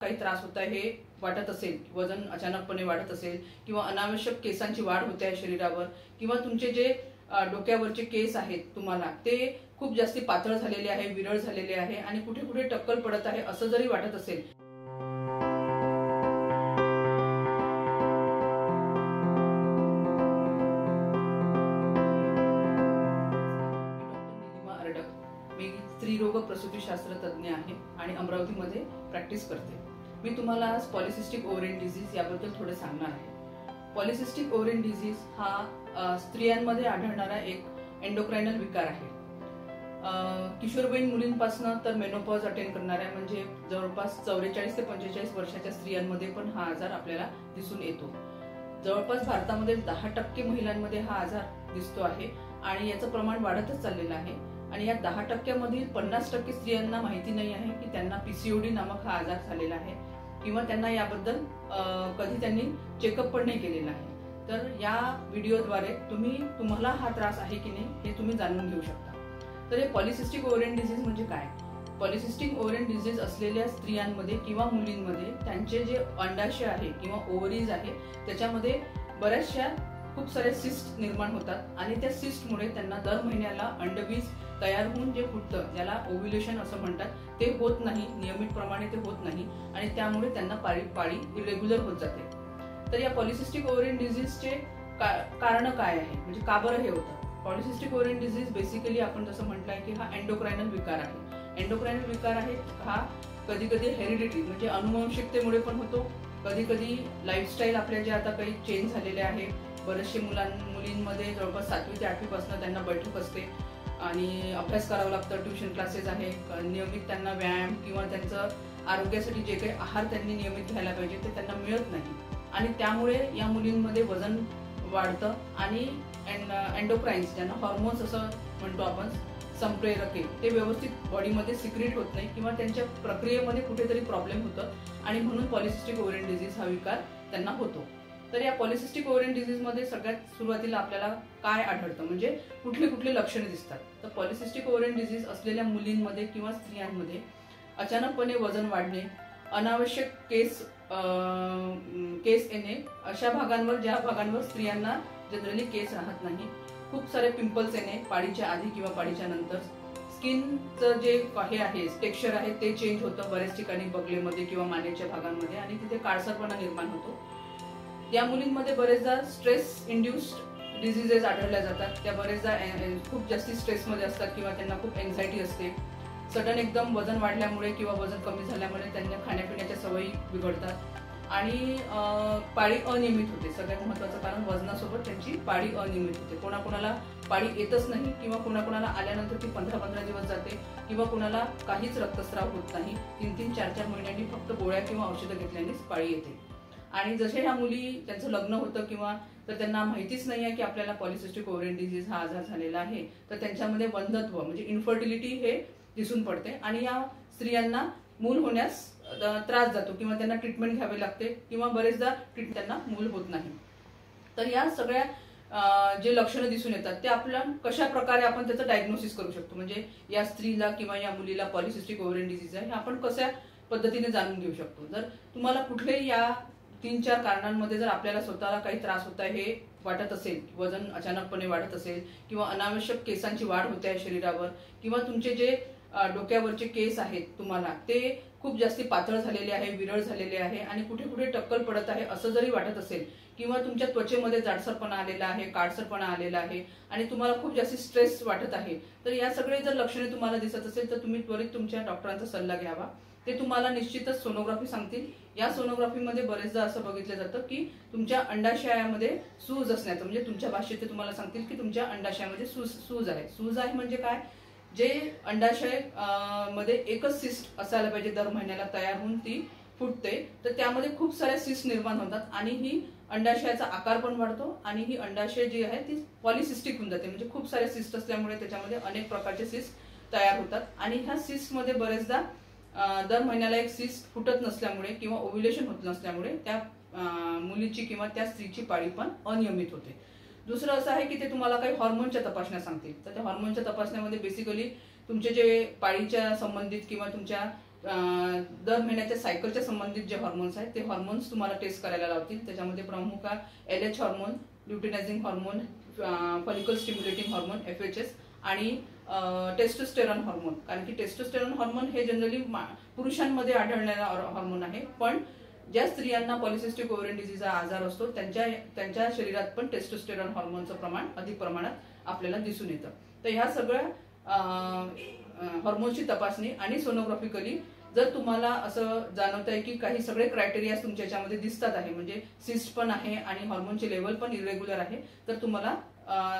काही त्रास होत आहे हे वाटत असेल, वजन अचानकपणे वाढत असेल किंवा अनावश्यक केसांची वाढ होते आहे शरीरावर किंवा तुमचे जे डोक्यावरचे केस आहेत तुम्हाला ते खूप जास्ती पातळ झालेले आहे, विरळ झालेले आहे आणि कुठे कुठे टक्कल पडत आहे असं जरी वाटत असेल, मी स्त्रीरोग प्रसूतीशास्त्र तज्ञ आहे आणि अमरावतीमध्ये प्रॅक्टिस करते। मी तुम्हाला आज पॉलिसिस्टिक ओव्हरियन डिसीज याबद्दल थोडे सांगणार आहे। पॉलिसिस्टिक ओव्हरियन डिसीज हा स्त्रियांमध्ये आढळणारा एक एंडोक्राइनल विकार आहे। किशोरवयीन मुलींपासून तर मेनोपॉज अटेंड करणाऱ्या म्हणजे जवळपास 44 ते 45 वर्षाच्या स्त्रियांमध्ये पण हा आजार आपल्याला दिसून येतो। जवळपास भारतामध्ये 10% महिलांमध्ये हा आजार दिसतो आहे आणि याचं प्रमाण वाढतच चाललेलं आहे आणि या 10% मधील 50% स्त्रियांना माहिती नाही आहे की त्यांना पीसीओडी नामक हा आजार झालेला आहे किंवा त्यांना याबद्दल कधी त्यांनी चेकअप पण नाही केलेला आहे। तर या व्हिडिओद्वारे तुम्हाला हा त्रास आहे की नाही हे तुम्ही जाणून घेऊ शकता। तर हे पॉलिसिस्टिक ओव्हरियन डिसीज म्हणजे काय? पॉलिसिस्टिक ओव्हरियन डिसीज असलेल्या स्त्रियांमध्ये किंवा मुलींमध्ये त्यांचे जे अंडाशय आहे किंवा ओव्हरीज आहे त्याच्यामध्ये बऱ्याचशा खूप सारे सिस्ट निर्माण होतात आणि त्या सिस्टमुळे त्यांना दर महिन्याला अंडबीज तयार होऊन जे फुटतं ज्याला ओव्ह्युलेशन असं म्हणतात ते होत नाही, नियमितप्रमाणे ते होत नाही आणि त्यामुळे त्यांना पाळी इरेग्युलर होत जाते। तर या पॉलिसिस्टिक ओव्हरियन डिसीजचे कारण काय आहे, म्हणजे का बरं हे होतं? पॉलिसिस्टिक ओव्हरियन डिसीज बेसिकली आपण जसं म्हटलंय की हा एंडोक्राइनल विकार आहे। एंडोक्राइनल विकार आहे हा कधी कधी हेरिडिटी म्हणजे अनुवंशिकतेमुळे पण होतो, कधी कधी लाईफस्टाईल आपल्या जे आता काही चेंज झालेले आहे। बरेचसे मुलींमध्ये जवळपास 7वी ते 8वी पासून त्यांना बैठक असते आणि अभ्यास करावा लागतं, ट्युशन क्लासेस आहे, नियमित त्यांना व्यायाम किंवा त्यांचं आरोग्यासाठी जे काही आहार त्यांनी नियमित घ्यायला पाहिजे ते त्यांना मिळत नाही आणि त्यामुळे या मुलींमध्ये वजन वाढतं आणि एंडोक्राइन्स ज्यांना हॉर्मोन्स असं म्हणतो आपण, संप्रेरके ते व्यवस्थित बॉडीमध्ये सिक्रेट होत नाही किंवा त्यांच्या प्रक्रियेमध्ये कुठेतरी प्रॉब्लेम होतं आणि म्हणून पॉलिसिस्टिक ओव्हरियन डिसीज हा विकार त्यांना होतो। तर या पॉलिसिस्टिक ओव्हरियन डिसीज मध्ये सगळ्यात सुरुवातीला आपल्याला काय आढळतं, म्हणजे कुठले कुठले लक्षणे दिसतात? तर पॉलिसिस्टिक ओव्हरियन डिसीज असलेल्या मुलींमध्ये किंवा स्त्रियांमध्ये अचानकपणे वजन वाढणे, अनावश्यक केस येणे, अशा भागांवर ज्या भागांवर स्त्रियांना जनरली केस राहत नाही, खूप सारे पिंपल्स येणे पाळीच्या आधी किंवा पाळीच्या नंतर, स्किनचं जे हे आहे टेक्स्चर आहे ते चेंज होतं बऱ्याच ठिकाणी बगलेमध्ये किंवा मानेच्या भागांमध्ये आणि तिथे काळसरपणा निर्माण होतो। या मुलींमध्ये बरेचदा स्ट्रेस इंड्युस्ड डिझिजेस आढळल्या जातात, त्या बरेचदा खूप जास्ती स्ट्रेसमध्ये असतात किंवा त्यांना खूप एन्झायटी असते। सडन एकदम वजन वाढल्यामुळे किंवा वजन कमी झाल्यामुळे त्यांच्या खाण्यापिण्याच्या सवयी बिघडतात आणि पाळी अनियमित होते। सगळ्यात महत्त्वाचं कारण वजनासोबत त्यांची पाळी अनियमित होते। कोणाकोणाला पाळी येतच नाही किंवा कोणाकोणाला आल्यानंतर ती 15-15 दिवस जाते किंवा कोणाला काहीच रक्तस्राव होत नाही, 3-3, 4-4 महिन्यांनी फक्त गोळ्या किंवा औषधं घेतल्यानेच पाळी येते। आणि जसे ह्या मुली त्यांचं लग्न होतं किंवा तर त्यांना माहितीच नाही आहे की आपल्याला पॉलिसिस्टिक ओव्हरियन डिसीज हा आजार झालेला आहे, तर त्यांच्यामध्ये वंध्यत्व म्हणजे इन्फर्टिलिटी हे दिसून पडते आणि या स्त्रियांना मूल होण्यास त्रास जातो किंवा त्यांना ट्रीटमेंट घ्यावी लागते किंवा बरेचदा त्यांना मूल होत नाही। तर या सगळ्या जे लक्षणं दिसून येतात ते आपल्या कशा प्रकारे आपण त्याचं डायग्नोसिस करू शकतो, म्हणजे या स्त्रीला किंवा या मुलीला पॉलिसिस्टिक ओव्हरियन डिसीज आहे हे आपण कशा पद्धतीने जाणून घेऊ शकतो? जर तुम्हाला कुठलेही या 3-4 कारणांमध्ये जर आपल्याला स्वतःला काही त्रास होत आहे हे वाटत असेल, वजन अचानकपणे वाढत असेल किंवा अनावश्यक केसांची वाढ होते आहे शरीरावर किंवा तुमचे जे डोक्यावरचे केस आहेत तुम्हाला ते खूप जास्ती पातळ झालेले आहे, विरळ झालेले आहे आणि कुठे कुठे टक्कल पडत आहे असं जरी वाटत असेल किंवा तुमच्या त्वचेमध्ये जाडसरपणा आलेला आहे, काळसरपणा आलेला आहे आणि तुम्हाला खूप जास्ती स्ट्रेस वाटत आहे, तर या सगळे जर लक्षणे तुम्हाला दिसत असेल तर तुम्ही त्वरित तुमच्या डॉक्टरांचा सल्ला घ्यावा। ते तुम्हाला निश्चितच सोनोग्राफी सांगतील। या सोनोग्राफीमध्ये बरेचदा असं बघितलं जातं की तुमच्या अंडाशयामध्ये सूज असण्याचं, म्हणजे तुमच्या भाषेत ते तुम्हाला सांगतील की तुमच्या अंडाशयामध्ये सूज आहे। सूज आहे म्हणजे काय? जे अंडाशय मध्ये एकच सिस्ट असायला पाहिजे दर महिन्याला तयार होऊन ती फुटते, तर त्यामध्ये खूप साऱ्या सिस्ट निर्माण होतात आणि ही अंडाशयाचा आकार पण वाढतो आणि ही अंडाशय जी आहे ती पॉलिसिस्टिक होऊन जाते, म्हणजे खूप सारे सिस्ट असल्यामुळे त्याच्यामध्ये अनेक प्रकारचे सिस्ट तयार होतात आणि ह्या सिस्टमध्ये बरेचदा दर महिन्याला एक सिस्ट फुटत नसल्यामुळे किंवा ओव्ह्युलेशन होत नसल्यामुळे त्या मुलीची किंवा त्या स्त्रीची पाळी पण अनियमित होते। दुसरं असं आहे की ते तुम्हाला काही हॉर्मोनच्या तपासण्या सांगतील, तर त्या हॉर्मोनच्या तपासण्यामध्ये बेसिकली तुमचे जे पाळीच्या संबंधित किंवा तुमच्या दर महिन्याच्या सायकलच्या संबंधित जे हॉर्मोन्स आहेत ते हॉर्मोन्स तुम्हाला टेस्ट करायला लावतील। त्याच्यामध्ये प्रमुख LH hormone, luteinising hormone, follicle stimulating hormone FHS आणि टेस्टोस्टेरॉन हार्मोन। कारण की टेस्टोस्टेरॉन हार्मोन हे जनरली पुरुषांमध्ये आढळणारा हार्मोन आहे, पण ज्या स्त्रियांना पॉलिसिस्टिक ओव्हरियन डिसीजचा आजार असतो त्यांच्या शरीरात पण टेस्टोस्टेरॉन हार्मोनचं प्रमाण अधिक प्रमाणात आपल्याला दिसून येतं। तर ह्या सगळ्या हार्मोनची तपासणी आणि सोनोग्राफिकली जर तुम्हाला असं जाणवत आहे की काही सगळे क्रायटेरिया तुमच्या याच्यामध्ये दिसतात आहे, म्हणजे सिस्ट पण आहे आणि हार्मोनचे लेवल पण इरेग्युलर आहे, तर तुम्हाला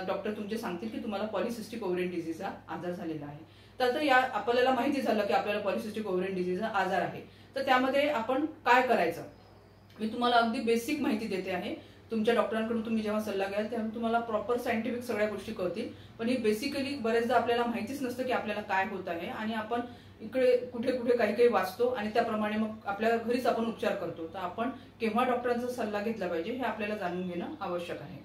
डॉक्टर तुमचे सांगतील की तुम्हाला पॉलिसिस्टिक ओव्हरियन डिसीजचा आजार झालेला आहे। तर या आपल्याला माहिती झालं की आपल्याला पॉलिसिस्टिक ओव्हरियन डिसीजचा आजार आहे, तर त्यामध्ये आपण काय करायचं मी तुम्हाला अगदी बेसिक माहिती देते आहे। तुमच्या डॉक्टरांकडून तुम्ही जेव्हा सल्ला घ्याल तेव्हा तुम्हाला प्रॉपर सायंटिफिक सगळ्या गोष्टी कळतील, पण ही बेसिकली बरेचदा आपल्याला माहितीच नसतं की आपल्याला काय होत आहे आणि आपण इकडे कुठे कुठे काही वाचतो आणि त्याप्रमाणे मग आपल्या घरीच आपण उपचार करतो। तर आपण केव्हा डॉक्टरांचा सल्ला घेतला पाहिजे हे आपल्याला जाणून घेणं आवश्यक आहे।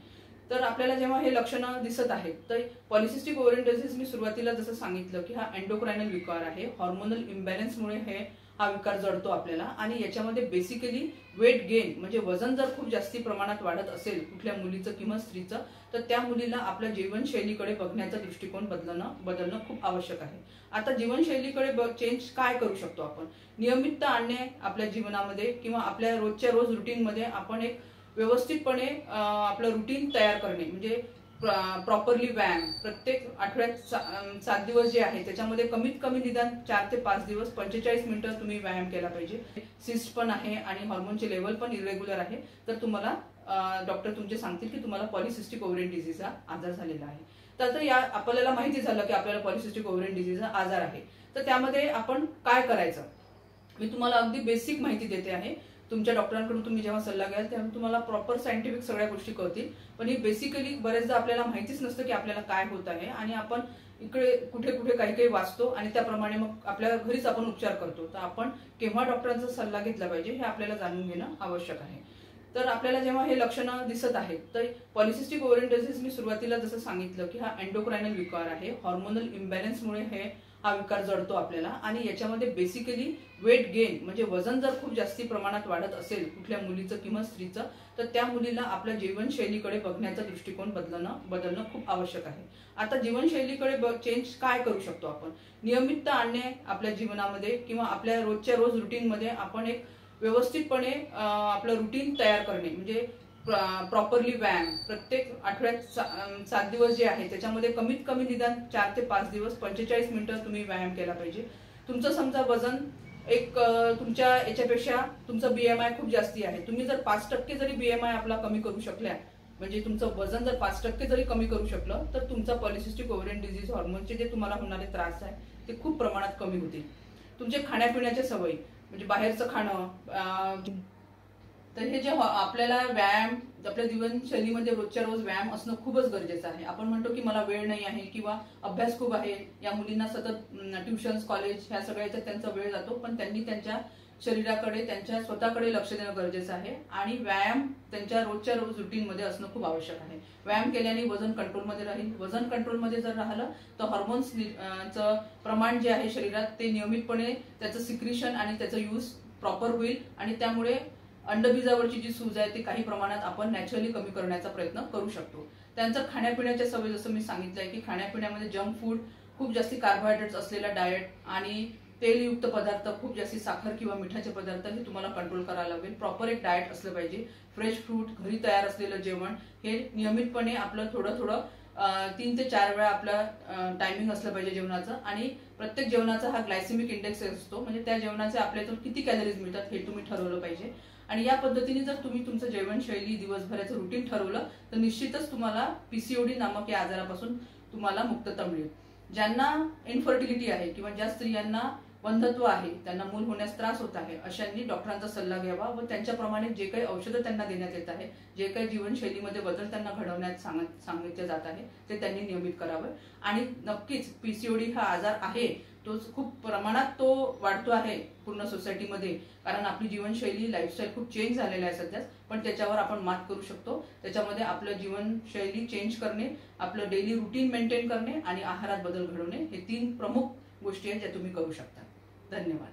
तर आपल्याला जेव्हा हे लक्षणं दिसत आहेत तर पॉलिसिस्टिक ओव्हरियन डिसीज मी सुरुवातीला जसं सांगितलं की हा एंडोक्रायनल विकार आहे, हॉर्मोनल इम्बॅलन्समुळे हा विकार जडतो आपल्याला आणि याच्यामध्ये बेसिकली वेट गेन म्हणजे वजन जर खूप जास्ती प्रमाणात वाढत असेल कुठल्या मुलीचं किंवा स्त्रीचं, तर त्या मुलीला आपल्या जीवनशैलीकडे बघण्याचा दृष्टिकोन बदलणं खूप आवश्यक आहे। आता जीवनशैलीकडे चेंज काय करू शकतो आपण? नियमितता आणणे आपल्या जीवनामध्ये किंवा आपल्या रोजच्या रोज रुटीनमध्ये आपण एक व्यवस्थितपणे आपलं रुटीन तयार करणे, म्हणजे प्रॉपरली व्यायाम प्रत्येक आठवड्यात 7 दिवस जे आहे त्याच्यामध्ये कमीत कमी निदान 4 ते 5 दिवस 45 मिनिटं तुम्ही व्यायाम केला पाहिजे। सिस्ट पण आहे आणि हार्मोनचे लेवल पण इरेग्युलर आहे, तर तुम्हाला डॉक्टर तुमचे सांगतील की तुम्हाला पॉलिसिस्टिक ओव्हरियन डिसीजचा आजार झालेला आहे। तर या आपल्याला माहिती झालं की आपल्याला पॉलिसिस्टिक ओव्हरियन डिसीजचा आजार आहे, तर त्यामध्ये आपण काय करायचं मी तुम्हाला अगदी बेसिक माहिती देते आहे। तुमच्या डॉक्टरांकडून तुम्ही जेव्हा सल्ला घ्याल तेव्हा तुम्हाला प्रॉपर सायंटिफिक सगळ्या गोष्टी कळतील, पण ही बेसिकली बरेचदा आपल्याला माहितीच नसतं की आपल्याला काय होत आहे आणि आपण इकडे कुठे कुठे काही वाचतो आणि त्याप्रमाणे मग आपल्या घरीच आपण उपचार करतो। तर आपण केव्हा डॉक्टरांचा सल्ला घेतला पाहिजे हे आपल्याला जाणून घेणं आवश्यक आहे। तर आपल्याला जेव्हा हे लक्षणं दिसत आहेत तर पॉलिसिस्टिक ओव्हरियन डिसीज मी सुरुवातीला जसं सांगितलं की हा एंडोक्रायनल विकार आहे, हॉर्मोनल इम्बॅलन्समुळे हा विकार जडतो आपल्याला आणि याच्यामध्ये बेसिकली वेट गेन म्हणजे वजन जर खूप जास्ती प्रमाणात वाढत असेल कुठल्या मुलीचं किंवा स्त्रीचं, तर त्या मुलीला आपल्या जीवनशैलीकडे बघण्याचा दृष्टिकोन बदलणं खूप आवश्यक आहे। आता जीवनशैलीकडे चेंज काय करू शकतो आपण? नियमितता आणणे आपल्या जीवनामध्ये किंवा आपल्या रोजच्या रोज रुटीनमध्ये आपण एक व्यवस्थितपणे आपलं रुटीन तयार करणे, म्हणजे प्रॉपरली व्यायाम प्रत्येक आठवड्यात 7 दिवस जे आहे त्याच्यामध्ये कमीत कमी निदान 4 ते 5 दिवस 45 मिनिटं तुम्ही व्यायाम केला पाहिजे। तुमचं समजा वजन एक तुमच्या याच्यापेक्षा तुमचं BMI खूप जास्ती आहे, तुम्ही जर 5% जरी BMI आपला कमी करू शकल्या, म्हणजे तुमचं वजन जर 5% जरी कमी करू शकलं, तर तुमचा पॉलिसिस्टिक ओव्हरियन डिसीज हॉर्मोनचे जे तुम्हाला होणारे त्रास आहे ते खूप प्रमाणात कमी होतील। तुमचे खाण्यापिण्याच्या सवयी म्हणजे बाहेरचं खाणं, तर हे जे आपल्याला व्यायाम आपल्या जीवनशैलीमध्ये रोजच्या रोज व्यायाम असणं खूपच गरजेचं आहे। आपण म्हणतो की मला वेळ नाही आहे किंवा अभ्यास खूप आहे, या मुलींना सतत ट्युशन्स कॉलेज ह्या सगळ्याच्यात त्यांचा वेळ जातो, पण त्यांनी त्यांच्या शरीराकडे त्यांच्या स्वतःकडे लक्ष देणं गरजेचं आहे आणि व्यायाम त्यांच्या रोजच्या रोज रुटीनमध्ये असणं खूप आवश्यक आहे। व्यायाम केल्याने वजन कंट्रोलमध्ये राहील, वजन कंट्रोलमध्ये जर राहिलं तर हार्मोन्सचं प्रमाण जे आहे शरीरात ते नियमितपणे त्याचं सिक्रिशन आणि त्याचं यूज प्रॉपर होईल आणि त्यामुळे अंडबीजावरची जी सूज आहे ती काही प्रमाणात आपण नॅचरली कमी करण्याचा प्रयत्न करू शकतो। त्यांचं खाण्यापिण्याच्या सवयी जसं मी सांगितलंय की खाण्यापिण्यामध्ये जंक फूड, खूप जास्ती कार्बोहायड्रेट्स असलेला डाएट आणि तेलयुक्त पदार्थ, खूप जास्ती साखर किंवा मिठाचे पदार्थ हे तुम्हाला कंट्रोल करायला लागेल। प्रॉपर एक डाएट असलं पाहिजे, फ्रेश फ्रूट, घरी तयार असलेलं जेवण हे नियमितपणे आपलं थोडं 3 ते 4 वेळा आपलं टायमिंग असलं पाहिजे जेवणाचं आणि प्रत्येक जेवणाचा हा ग्लायसेमिक इंडेक्स असतो, म्हणजे त्या जेवणाचे आपल्यातून किती कॅलरीज मिळतात हे तुम्ही ठरवलं पाहिजे आणि या पद्धतीने जर तुम्ही तुमचं जीवनशैली दिवसभराचं रुटीन ठरवलं तर निश्चितच तुम्हाला PCOD नामक या आजारापासून तुम्हाला मुक्तता मिळेल। ज्यांना इन्फर्टिलिटी आहे किंवा ज्या स्त्रियांना वंधत्व आहे, त्यांना मूल होण्यास त्रास होत आहे, अशांनी डॉक्टरांचा सल्ला घ्यावा व त्यांच्याप्रमाणे जे काही औषधं त्यांना देण्यात येत आहे, जे काही जीवनशैलीमध्ये बदल त्यांना घडवण्यात सांगितले जात आहे ते त्यांनी नियमित करावे आणि नक्कीच PCOD हा आजार आहे तो खूप प्रमाणात तो वाढतो आहे पूर्ण सोसायटीमध्ये, कारण आपली जीवनशैली लाईफस्टाईल खूप चेंज झालेला आहे सध्या, पण त्याच्यावर आपण मात करू शकतो। त्याच्यामध्ये आपलं जीवनशैली चेंज करणे, आपलं डेली रुटीन मेंटेन करणे आणि आहारात बदल घडवणे हे 3 प्रमुख गोष्टी आहेत ज्या तुम्ही करू शकता। धन्यवाद।